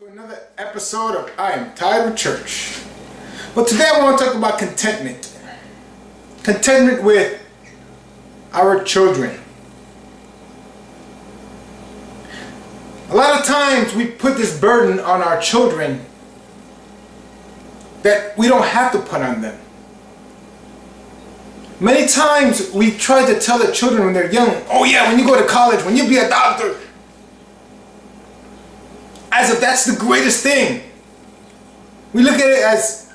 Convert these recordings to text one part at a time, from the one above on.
To another episode of I Am Tired of Church. But today I want to talk about contentment. Contentment with our children. A lot of times we put this burden on our children that we don't have to put on them. Many times we try to tell the children when they're young, oh yeah, when you go to college, when you be a doctor, as if that's the greatest thing. We look at it as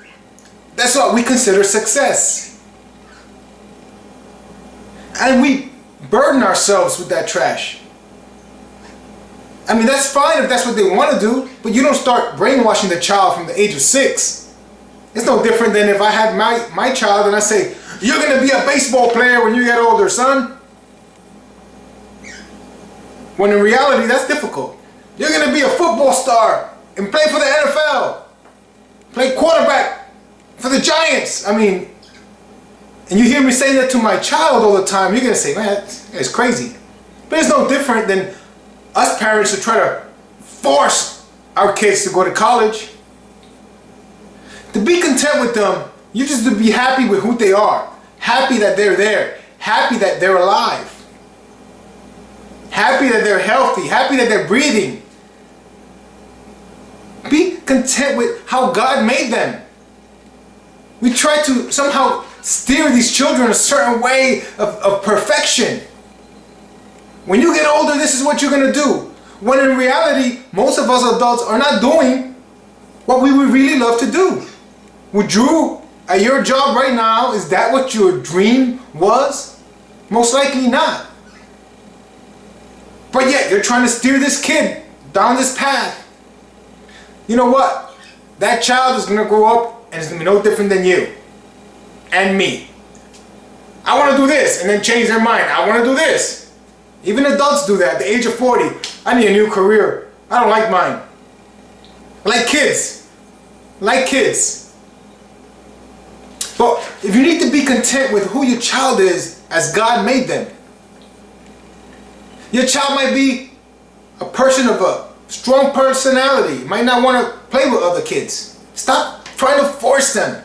that's what we consider success. And we burden ourselves with that trash. I mean, that's fine if that's what they want to do, but you don't start brainwashing the child from the age of 6. It's no different than if I had my child and I say, you're going to be a baseball player when you get older, son. When in reality, that's difficult. You're going to be a football star and play for the NFL. Play quarterback for the Giants. I mean, and you hear me saying that to my child all the time, you're going to say, man, it's crazy. But it's no different than us parents to try to force our kids to go to college. To be content with them, you just to be happy with who they are. Happy that they're there. Happy that they're alive. Happy that they're healthy. Happy that they're breathing. Be content with how God made them. We try to somehow steer these children a certain way of perfection. When you get older, this is what you're going to do. When in reality, most of us adults are not doing what we would really love to do. Would you, at your job right now, is that what your dream was? Most likely not. But yet, you're trying to steer this kid down this path. You know what? That child is going to grow up and it's going to be no different than you and me. I want to do this and then change their mind. I want to do this. Even adults do that at the age of 40. I need a new career. I don't like mine. Like kids. Like kids. But if you need to be content with who your child is as God made them. Your child might be a person of a strong personality, might not want to play with other kids. Stop trying to force them.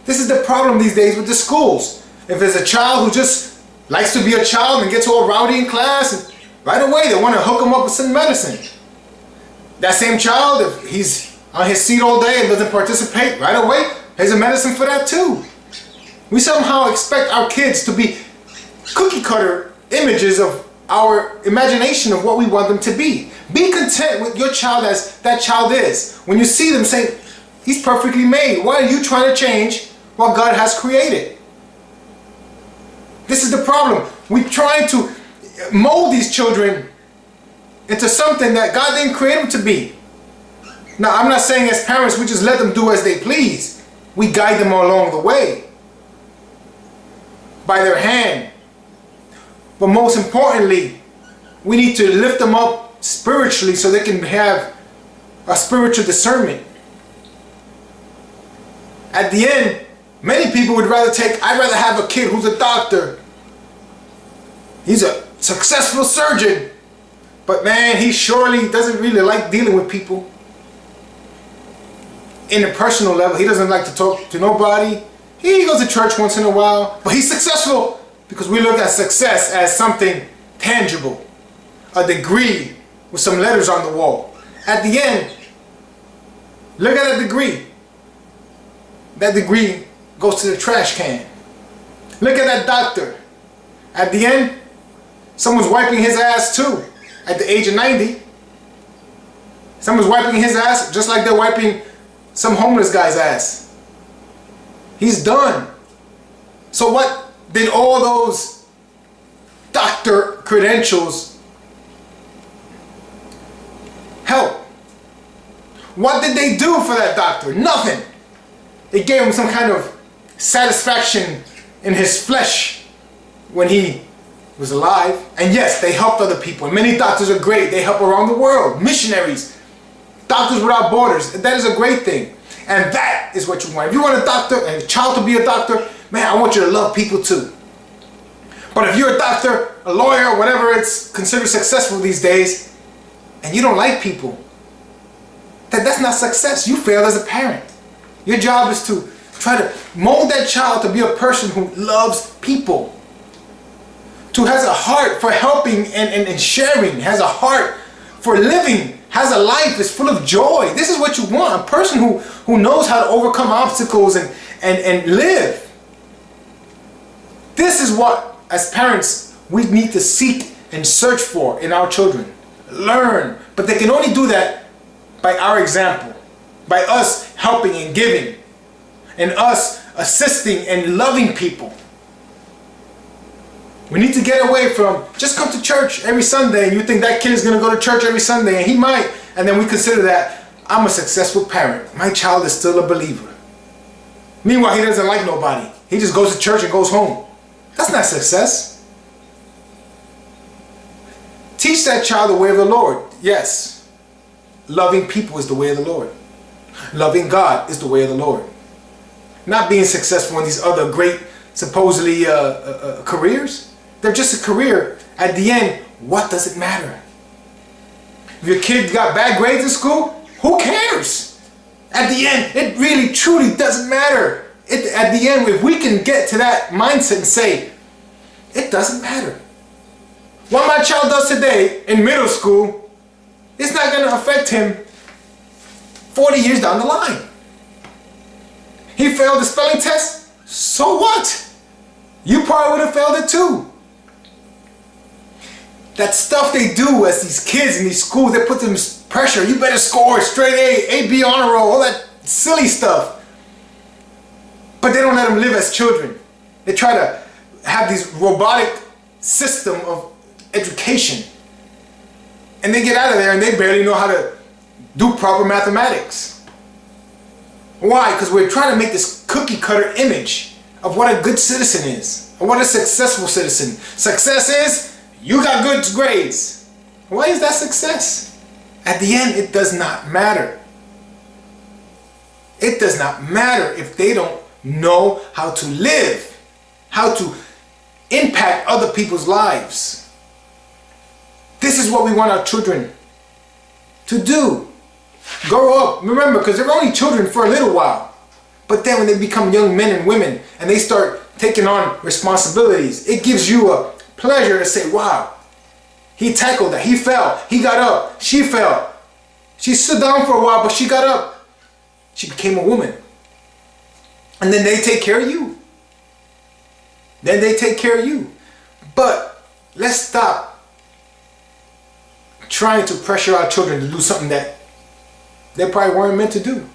This is the problem these days with the schools. If there's a child who just likes to be a child and gets all rowdy in class, and right away they want to hook him up with some medicine. That same child, if he's on his seat all day and doesn't participate, right away, there's a medicine for that too. We somehow expect our kids to be cookie cutter images of our imagination of what we want them to be. Be content with your child as that child is. When you see them, say, he's perfectly made. Why are you trying to change what God has created? This is the problem. We're trying to mold these children into something that God didn't create them to be. Now, I'm not saying as parents we just let them do as they please. We guide them along the way by their hand. But most importantly, we need to lift them up spiritually so they can have a spiritual discernment. At the end, many people would I'd rather have a kid who's a doctor. He's a successful surgeon, but man, he surely doesn't really like dealing with people. In a personal level, he doesn't like to talk to nobody. He goes to church once in a while, but he's successful. Because we look at success as something tangible. A degree with some letters on the wall. At the end, look at that degree. That degree goes to the trash can. Look at that doctor. At the end, someone's wiping his ass too. At the age of 90. Someone's wiping his ass just like they're wiping some homeless guy's ass. He's done. So what did all those doctor credentials help? What did they do for that doctor? Nothing. It gave him some kind of satisfaction in his flesh when he was alive. And yes, they helped other people. And many doctors are great. They help around the world. Missionaries. Doctors Without Borders. That is a great thing. And that is what you want. If you want a doctor and a child to be a doctor, man, I want you to love people too. But if you're a doctor, a lawyer, whatever it's considered successful these days, and you don't like people, That's not success. You failed as a parent. Your job is to try to mold that child to be a person who loves people, who has a heart for helping and sharing, has a heart for living, has a life, is full of joy. This is what you want, a person who knows how to overcome obstacles and live. This is what, as parents, we need to seek and search for in our children. Learn. But they can only do that by our example, by us helping and giving, and us assisting and loving people. We need to get away from just come to church every Sunday, and you think that kid is going to go to church every Sunday, and he might, and then we consider that I'm a successful parent. My child is still a believer. Meanwhile, he doesn't like nobody. He just goes to church and goes home. That's not success. Teach that child the way of the Lord. Yes, loving people is the way of the Lord. Loving God is the way of the Lord. Not being successful in these other great, supposedly, careers. They're just a career. At the end, what does it matter? If your kid got bad grades in school, who cares? At the end, it really, truly doesn't matter. At the end, if we can get to that mindset and say, it doesn't matter. What my child does today in middle school, it's not going to affect him 40 years down the line. He failed the spelling test, so what? You probably would have failed it too. That stuff they do as these kids in these schools, they put them pressure. You better score straight A, B honor roll, all that silly stuff. But they don't let them live as children. They try to have this robotic system of education. And they get out of there and they barely know how to do proper mathematics. Why? Because we're trying to make this cookie cutter image of what a good citizen is, or what a successful citizen. Success is, you got good grades. Why is that success? At the end, it does not matter. It does not matter if they don't know how to live, how to impact other people's lives. This is what we want our children to do. Grow up, remember, because they're only children for a little while. But then when they become young men and women and they start taking on responsibilities, it gives you a pleasure to say, wow, he tackled that, he fell, he got up, she fell. She stood down for a while, but she got up. She became a woman. And then they take care of you. Then they take care of you. But let's stop trying to pressure our children to do something that they probably weren't meant to do.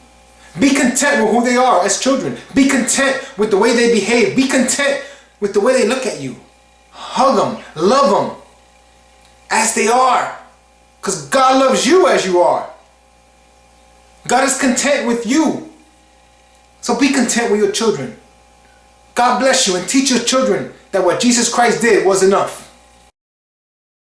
Be content with who they are as children. Be content with the way they behave. Be content with the way they look at you. Hug them, love them as they are. Because God loves you as you are. God is content with you. So be content with your children. God bless you, and teach your children that what Jesus Christ did was enough.